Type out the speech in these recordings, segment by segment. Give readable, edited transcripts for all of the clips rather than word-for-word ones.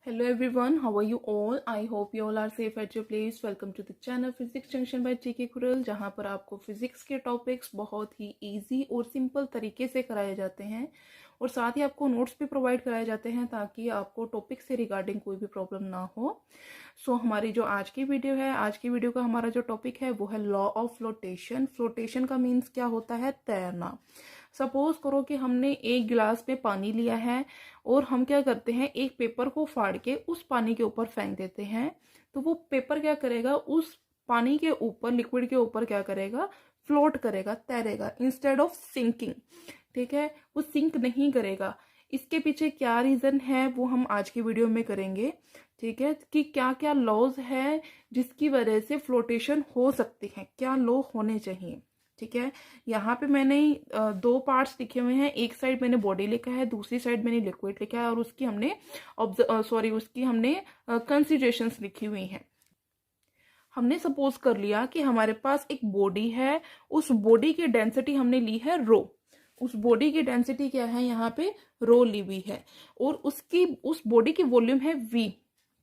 Hello everyone, how are you all? I hope you all are safe at your place. Welcome to the channel Physics Junction by TK Kuril, जहाँ पर आपको physics के topics बहुत ही easy और simple तरीके से कराए जाते हैं और साथ ही आपको नोट्स भी प्रोवाइड कराए जाते हैं ताकि आपको टॉपिक से रिगार्डिंग कोई भी प्रॉब्लम ना हो। हमारी जो आज की वीडियो है, आज की वीडियो का हमारा जो टॉपिक है वो है लॉ ऑफ फ्लोटेशन। फ्लोटेशन का मीन्स क्या होता है? तैरना। सपोज करो कि हमने एक गिलास में पानी लिया है और हम क्या करते हैं, एक पेपर को फाड़ के उस पानी के ऊपर फेंक देते हैं, तो वो पेपर क्या करेगा, उस पानी के ऊपर, लिक्विड के ऊपर क्या करेगा, फ्लोट करेगा, तैरेगा इंस्टेड ऑफ सिंकिंग। ठीक है, वो सिंक नहीं करेगा। इसके पीछे क्या रीजन है वो हम आज की वीडियो में करेंगे। ठीक है, कि क्या क्या लॉज है जिसकी वजह से फ्लोटेशन हो सकती है, क्या लॉ होने चाहिए। ठीक है, यहाँ पे मैंने दो पार्ट्स लिखे हुए हैं। एक साइड मैंने बॉडी लिखा है, दूसरी साइड मैंने लिक्विड लिखा है और उसकी हमने कंसिडरेशंस लिखी हुई हैं। हमने सपोज कर लिया कि हमारे पास एक बॉडी है, उस बॉडी की डेंसिटी हमने ली है रो। उस बॉडी की डेंसिटी क्या है, यहाँ पे रो ली हुई है और उस बॉडी की वॉल्यूम है V।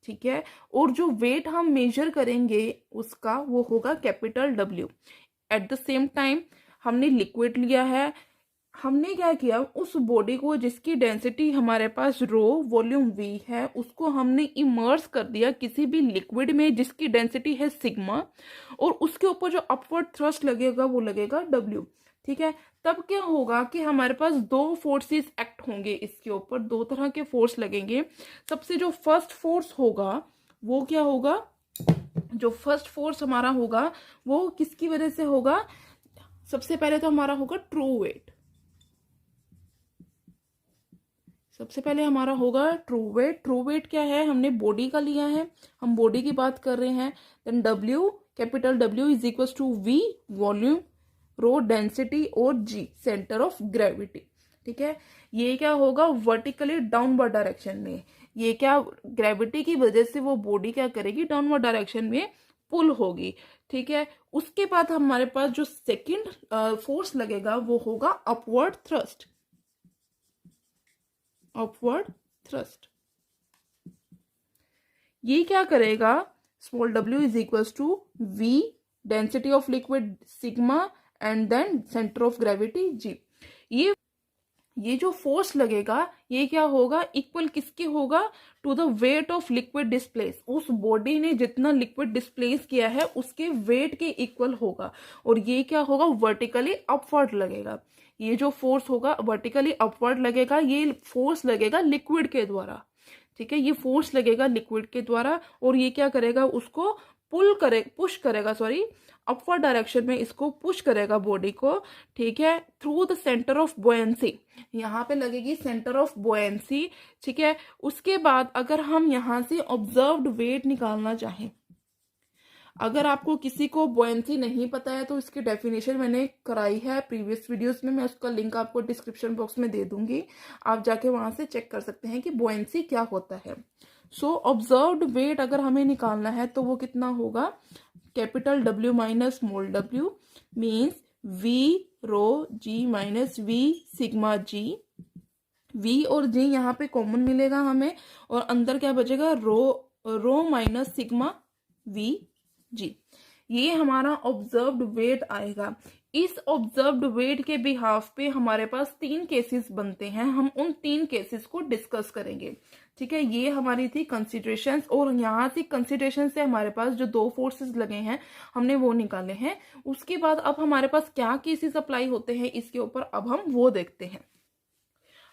ठीक है, और जो वेट हम मेजर करेंगे उसका वो होगा capital W। At the same time हमने लिक्विड लिया है। हमने क्या किया, उस बॉडी को जिसकी डेंसिटी हमारे पास रो, वॉल्यूम V है, उसको हमने इमर्स कर दिया किसी भी लिक्विड में जिसकी डेंसिटी है सिग्मा, और उसके ऊपर जो अपवर्ड थ्रस्ट लगेगा वो लगेगा W। ठीक है, तब क्या होगा कि हमारे पास दो फोर्सेस एक्ट होंगे, इसके ऊपर दो तरह के फोर्स लगेंगे। सबसे जो फर्स्ट फोर्स होगा वो क्या होगा, जो फर्स्ट फोर्स हमारा होगा वो किसकी वजह से होगा, सबसे पहले तो हमारा होगा ट्रू वेट। सबसे पहले हमारा होगा ट्रू वेट। ट्रू वेट क्या है, हमने बॉडी का लिया है, हम बॉडी की बात कर रहे हैं। Then W, capital W is equal to V, volume, rho density, और G सेंटर ऑफ ग्रेविटी। ठीक है, ये क्या होगा, वर्टिकली डाउनवर्ड डायरेक्शन में। ये क्या, ग्रेविटी की वजह से वो बॉडी क्या करेगी, डाउनवर्ड डायरेक्शन में पुल होगी। ठीक है, उसके बाद हमारे पास जो सेकंड फोर्स लगेगा वो होगा अपवर्ड थ्रस्ट। अपवर्ड थ्रस्ट ये क्या करेगा, small w is equal to V, density of liquid sigma, and then centre of gravity G। ये जो फोर्स लगेगा ये क्या होगा, इक्वल किसके होगा, to the weight of liquid displace. उस बॉडी ने जितना लिक्विड डिस्प्लेस किया है उसके वेट के इक्वल होगा, और ये क्या होगा, वर्टिकली अपवर्ड लगेगा। ये जो फोर्स होगा वर्टिकली अपवर्ड लगेगा, ये फोर्स लगेगा लिक्विड के द्वारा। ठीक है, ये फोर्स लगेगा लिक्विड के द्वारा और ये क्या करेगा, उसको पुश करेगा, अपवर्ड डायरेक्शन में इसको पुश करेगा बॉडी को। ठीक है, through the centre of buoyancy, यहाँ पे लगेगी सेंटर ऑफ बोयेंसी। ठीक है, उसके बाद अगर हम यहाँ से ऑब्जर्व्ड वेट निकालना चाहें, अगर आपको किसी को बोयेंसी नहीं पता है तो इसकी डेफिनेशन मैंने कराई है प्रीवियस वीडियोस में, मैं उसका लिंक आपको डिस्क्रिप्शन बॉक्स में दे दूंगी, आप जाके वहां से चेक कर सकते हैं कि बोयेंसी क्या होता है। ऑब्जर्व्ड वेट अगर हमें निकालना है तो वो कितना होगा, capital W minus small w means V रो G minus V sigma G। V और G यहाँ पे कॉमन मिलेगा हमें और अंदर क्या बचेगा, rho minus sigma V G। ये हमारा ऑब्जर्व्ड वेट आएगा। इस ऑब्जर्व्ड वेट के बिहाफ पे हमारे पास तीन केसेस बनते हैं, हम उन तीन केसेस को डिस्कस करेंगे। ठीक है, ये हमारी थी कंसिडरेशंस, और यहाँ से कंसिडरेशन से हमारे पास जो दो फोर्सेस लगे हैं हमने वो निकाले हैं। उसके बाद अब हमारे पास क्या केसेस अप्लाई होते हैं इसके ऊपर, अब हम वो देखते हैं।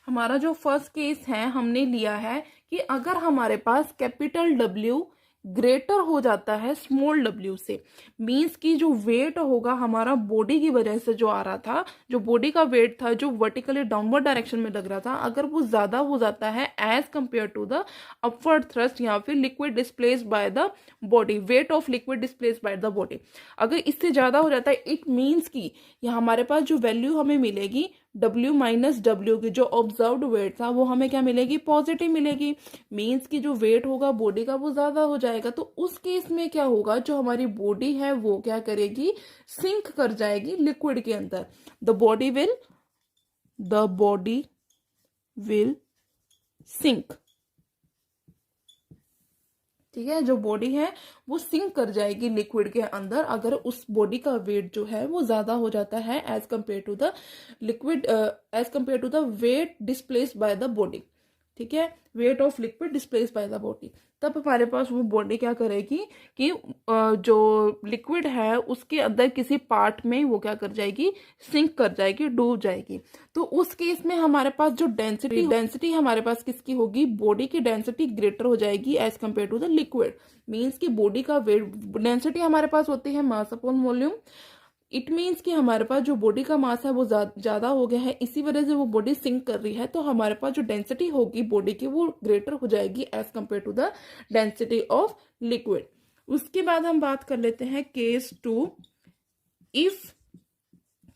हमारा जो फर्स्ट केस है हमने लिया है कि अगर हमारे पास कैपिटल W ग्रेटर हो जाता है स्मॉल w से, मीन्स की जो वेट होगा हमारा बॉडी की वजह से जो आ रहा था, जो बॉडी का वेट था जो वर्टिकली डाउनवर्ड डायरेक्शन में लग रहा था, अगर वो ज्यादा हो जाता है as compare to the upward thrust या फिर liquid displace by the body, weight of liquid displace by the body, अगर इससे ज्यादा हो जाता है, इट मीन्स की यहाँ हमारे पास जो वैल्यू हमें मिलेगी W माइनस W की जो ऑब्जर्व्ड वेट था वो हमें क्या मिलेगी, पॉजिटिव मिलेगी। मीन्स की जो वेट होगा बॉडी का वो ज्यादा हो जाएगा। तो उस केस में क्या होगा, जो हमारी बॉडी है वो क्या करेगी, सिंक कर जाएगी लिक्विड के अंदर। The body will sink. ठीक है, जो बॉडी है वो सिंक कर जाएगी लिक्विड के अंदर अगर उस बॉडी का वेट जो है वो ज्यादा हो जाता है as compare to the liquid, as compare to the weight displaced by the body. ठीक है, weight of liquid displaced by the body. तब हमारे पास वो बॉडी क्या करेगी कि जो लिक्विड है उसके अंदर किसी पार्ट में वो क्या कर जाएगी, सिंक कर जाएगी, डूब जाएगी। तो उस केस में हमारे पास जो डेंसिटी हमारे पास किसकी होगी, बॉडी की डेंसिटी ग्रेटर हो जाएगी as compare to the liquid. Means कि बॉडी का वेट, डेंसिटी हमारे पास होती है mass upon volume. It means कि हमारे पास जो बॉडी का मास है वो ज्यादा हो गया है, इसी वजह से वो बॉडी सिंक कर रही है। तो हमारे पास जो डेंसिटी होगी बॉडी की वो ग्रेटर हो जाएगी as compare to the density of liquid. उसके बाद हम बात कर लेते हैं case 2, if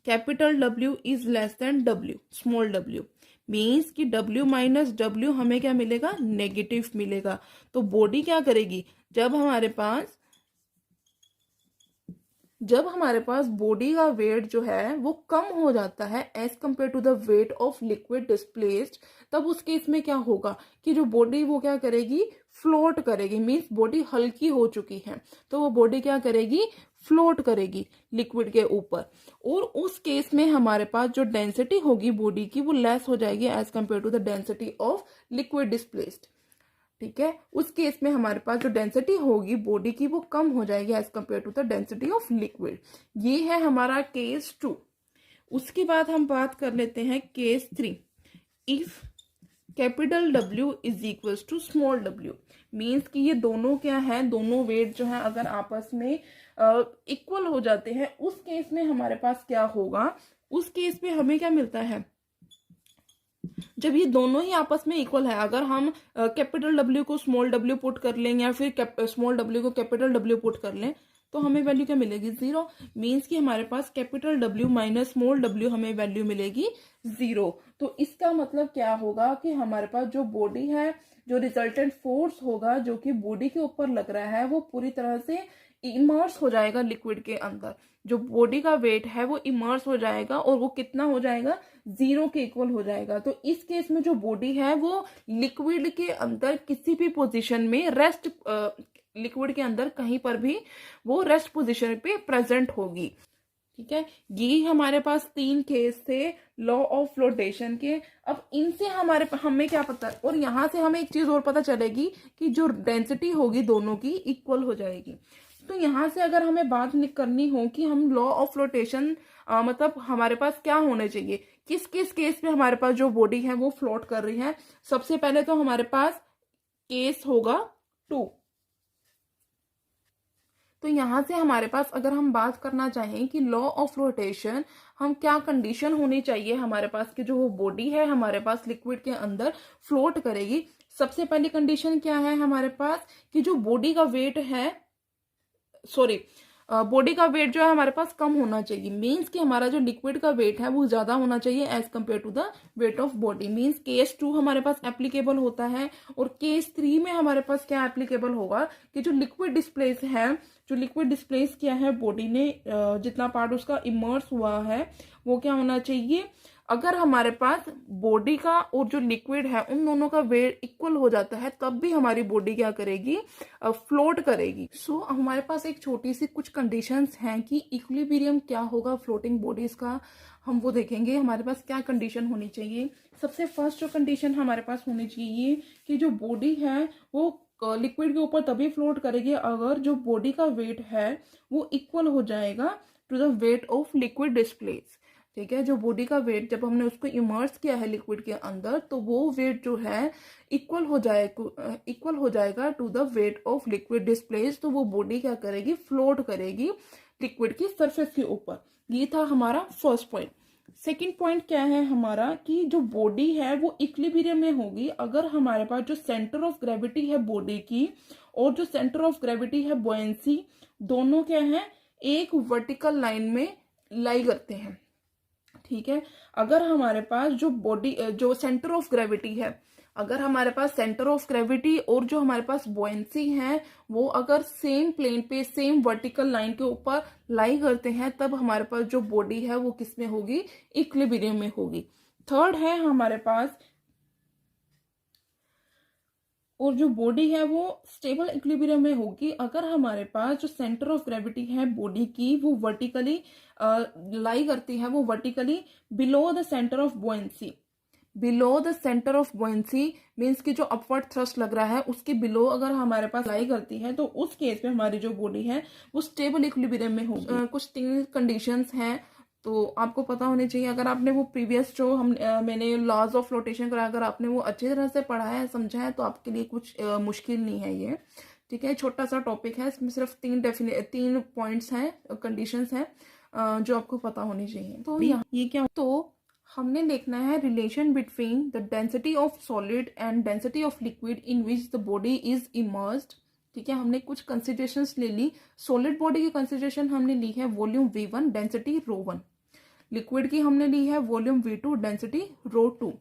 capital W is less than W small w, means कि W माइनस W हमें क्या मिलेगा, नेगेटिव मिलेगा। तो बॉडी क्या करेगी, जब हमारे पास बॉडी का वेट जो है वो कम हो जाता है as compare to the weight of liquid displaced, तब उस केस में क्या होगा कि जो बॉडी वो क्या करेगी, फ्लोट करेगी। मीन्स बॉडी हल्की हो चुकी है तो वो बॉडी क्या करेगी, फ्लोट करेगी लिक्विड के ऊपर। और उस केस में हमारे पास जो डेंसिटी होगी बॉडी की वो लेस हो जाएगी as compare to the density of liquid displaced. ठीक है, उस केस में हमारे पास जो डेंसिटी होगी बॉडी की वो कम हो जाएगी as compare to the density of liquid. ये है हमारा केस 2। उसके बाद हम बात कर लेते हैं case 3, if capital W is equals to small w, means कि ये दोनों क्या है, दोनों वेट जो है अगर आपस में इक्वल हो जाते हैं, उस केस में हमारे पास क्या होगा, उस केस में हमें क्या मिलता है, जब ये दोनों ही आपस में इक्वल है, अगर हम कैपिटल W को स्मॉल w पुट कर लें या फिर स्मॉल w को कैपिटल W पुट कर लें तो हमें वैल्यू क्या मिलेगी, 0। मीन्स कि हमारे पास capital W minus small w हमें वैल्यू मिलेगी 0। तो इसका मतलब क्या होगा कि हमारे पास जो बॉडी है, जो रिजल्टेंट फोर्स होगा जो कि बॉडी के ऊपर लग रहा है वो पूरी तरह से इमर्स हो जाएगा लिक्विड के अंदर। जो बॉडी का वेट है वो इमर्स हो जाएगा और वो कितना हो जाएगा, 0 के इक्वल हो जाएगा। तो इस केस में जो बॉडी है वो लिक्विड के अंदर किसी भी पोजीशन में रेस्ट, लिक्विड के अंदर कहीं पर भी वो रेस्ट पोजीशन पे प्रेजेंट होगी। ठीक है, ये हमारे पास 3 केस थे लॉ ऑफ फ्लोटेशन के। अब इनसे हमें क्या पता, और यहाँ से हमें एक चीज और पता चलेगी कि जो डेंसिटी होगी दोनों की इक्वल हो जाएगी। तो यहाँ से अगर हमें बात करनी हो कि हम लॉ ऑफ फ्लोटेशन मतलब हमारे पास क्या होने चाहिए, किस किस केस में हमारे पास जो बॉडी है वो फ्लोट कर रही है। सबसे पहले तो हमारे पास केस होगा 2। तो यहाँ से हमारे पास अगर हम बात करना चाहें कि लॉ ऑफ फ्लोटेशन हम क्या कंडीशन होनी चाहिए हमारे पास कि जो वो बॉडी है हमारे पास लिक्विड के अंदर फ्लोट करेगी। सबसे पहली कंडीशन क्या है हमारे पास कि जो बॉडी का वेट है, बॉडी का वेट जो है हमारे पास कम होना चाहिए। मीन्स कि हमारा जो लिक्विड का वेट है वो ज्यादा होना चाहिए as compare to the weight of body. Means case 2 हमारे पास एप्लीकेबल होता है और केस 3 में हमारे पास क्या एप्लीकेबल होगा कि जो लिक्विड डिस्प्लेस है, जो लिक्विड डिस्प्लेस किया है बॉडी ने, जितना पार्ट उसका इमर्स हुआ है वो क्या होना चाहिए। अगर हमारे पास बॉडी का और जो लिक्विड है उन दोनों का वेट इक्वल हो जाता है तब भी हमारी बॉडी क्या करेगी, फ्लोट करेगी। सो हमारे पास एक छोटी सी कुछ कंडीशंस हैं कि इक्विलिब्रियम क्या होगा फ्लोटिंग बॉडीज का, हम वो देखेंगे हमारे पास क्या कंडीशन होनी चाहिए। सबसे फर्स्ट जो कंडीशन हमारे पास होनी चाहिए कि जो बॉडी है वो लिक्विड के ऊपर तभी फ्लोट करेगी अगर जो बॉडी का वेट है वो इक्वल हो जाएगा to the weight of liquid displace. ठीक है, जो बॉडी का वेट जब हमने उसको इमर्स किया है लिक्विड के अंदर तो वो वेट जो है इक्वल हो जाएगा to the weight of liquid displace. तो वो बॉडी क्या करेगी, फ्लोट करेगी लिक्विड की सरफेस के ऊपर। ये था हमारा फर्स्ट पॉइंट। सेकंड पॉइंट क्या है हमारा कि जो बॉडी है वो इक्विलिब्रियम में होगी अगर हमारे पास जो सेंटर ऑफ ग्रेविटी है बॉडी की और जो सेंटर ऑफ ग्रेविटी है बुओयेंसी, दोनों क्या है, एक वर्टिकल लाइन में लाई करते हैं। ठीक है, अगर हमारे पास जो बॉडी जो सेंटर ऑफ ग्रेविटी है, अगर हमारे पास सेंटर ऑफ ग्रेविटी और जो हमारे पास बुओयेंसी है वो अगर सेम प्लेन पे सेम वर्टिकल लाइन के ऊपर लाई करते हैं तब हमारे पास जो बॉडी है वो किस में होगी, इक्विलिब्रियम में होगी। थर्ड है हमारे पास और जो बॉडी है वो स्टेबल इक्विलिब्रियम में होगी अगर हमारे पास जो सेंटर ऑफ ग्रेविटी है बॉडी की वो वर्टिकली लाई करती है, वो vertically below the centre of buoyancy. Below the centre of buoyancy means कि जो अपवर्ड थ्रस्ट लग रहा है उसके बिलो अगर हमारे पास लाई करती है तो उस केस में हमारी जो बॉडी है वो स्टेबल इक्विलिब्रियम में होगी। कुछ 3 कंडीशंस हैं तो आपको पता होने चाहिए। अगर आपने वो प्रीवियस जो मैंने लॉज ऑफ फ्लोटेशन करा, अगर आपने वो अच्छी तरह से पढ़ा है, समझा है, तो आपके लिए कुछ मुश्किल नहीं है ये। ठीक है, छोटा सा टॉपिक है, इसमें सिर्फ 3 पॉइंट्स हैं, कंडीशंस हैं जो आपको पता होनी चाहिए। तो ये क्या, तो हमने देखना है relation between the density of solid and density of liquid in which the body is immersed. ठीक है, हमने कुछ कंसिडरेशंस ले ली। सॉलिड बॉडी की कंसिडरेशन हमने ली है वॉल्यूम V1 डेंसिटी ρ1, लिक्विड की हमने ली है वॉल्यूम V2 डेंसिटी ρ2।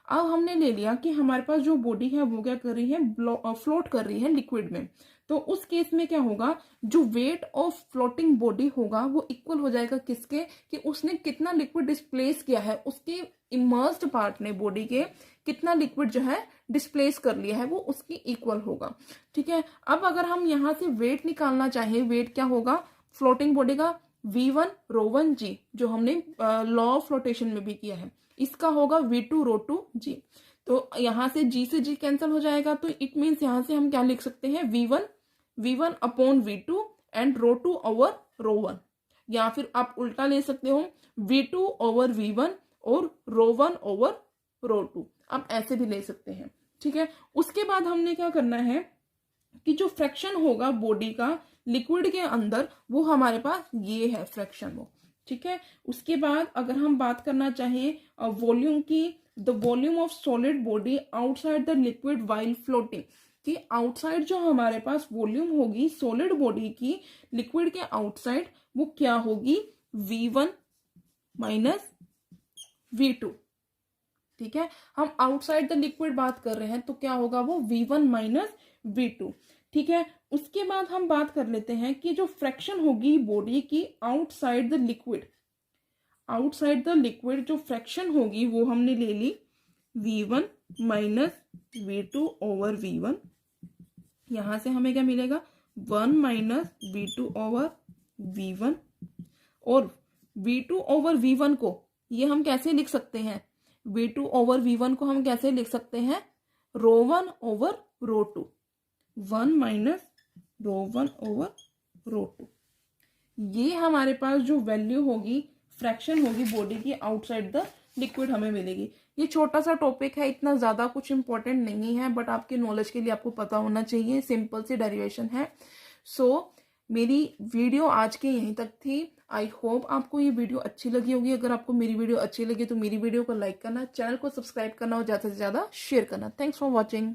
अब हमने ले लिया कि हमारे पास जो बॉडी है वो क्या कर रही है, फ्लोट कर रही है लिक्विड में। तो उस केस में क्या होगा, जो वेट ऑफ फ्लोटिंग बॉडी होगा वो इक्वल हो जाएगा किसके, कि उसने कितना लिक्विड डिस्प्लेस किया है, उसके इमर्स्ड पार्ट ने बॉडी के कितना लिक्विड जो है डिस्प्लेस कर लिया है, वो उसकी इक्वल होगा। ठीक है, अब अगर हम यहाँ से वेट निकालना चाहें, वेट क्या होगा फ्लोटिंग बॉडी का, V1 ρ1 g, जो हमने लॉ ऑफ फ्लोटेशन में भी किया है, इसका होगा V2 ρ2 g। तो यहाँ से G से G कैंसिल हो जाएगा, तो इट मीन्स यहाँ से हम क्या लिख सकते हैं, V1 upon V2 and ρ2 over ρ1, या फिर आप उल्टा ले सकते हो V2 ओवर V1 और ρ1 ओवर ρ2, आप ऐसे भी ले सकते हैं। ठीक है, उसके बाद हमने क्या करना है कि जो फ्रैक्शन होगा बॉडी का लिक्विड के अंदर वो हमारे पास ये है फ्रैक्शन वो। ठीक है, उसके बाद अगर हम बात करना चाहें वॉल्यूम की, the volume of solid body outside the liquid while floating, कि आउटसाइड जो हमारे पास वॉल्यूम होगी सॉलिड बॉडी की लिक्विड के आउटसाइड वो क्या होगी, V1 माइनस V2। ठीक है, हम आउटसाइड द लिक्विड बात कर रहे हैं तो क्या होगा वो V1 माइनस V2। ठीक है, उसके बाद हम बात कर लेते हैं कि जो फ्रैक्शन होगी बॉडी की outside the liquid, outside the liquid जो फ्रैक्शन होगी वो हमने ले ली V1 minus V2 over V1। यहां से हमें क्या मिलेगा, 1 माइनस V2 ओवर V1, और V2 ओवर V1 को ये हम कैसे लिख सकते हैं, V2 ओवर V1 को हम कैसे लिख सकते हैं, ρ1 ओवर ρ2, 1 माइनस ρ1 ओवर ρ2। ये हमारे पास जो वैल्यू होगी, फ्रैक्शन होगी बॉडी की आउटसाइड द लिक्विड हमें मिलेगी। ये छोटा सा टॉपिक है, इतना ज्यादा कुछ इंपॉर्टेंट नहीं है, बट आपके नॉलेज के लिए आपको पता होना चाहिए, सिंपल सी डेरिवेशन है। सो मेरी वीडियो आज के यहीं तक थी। आई होप आपको ये वीडियो अच्छी लगी होगी। अगर आपको मेरी वीडियो अच्छी लगी तो मेरी वीडियो को लाइक करना, चैनल को सब्सक्राइब करना और ज्यादा से ज्यादा शेयर करना। Thanks for watching.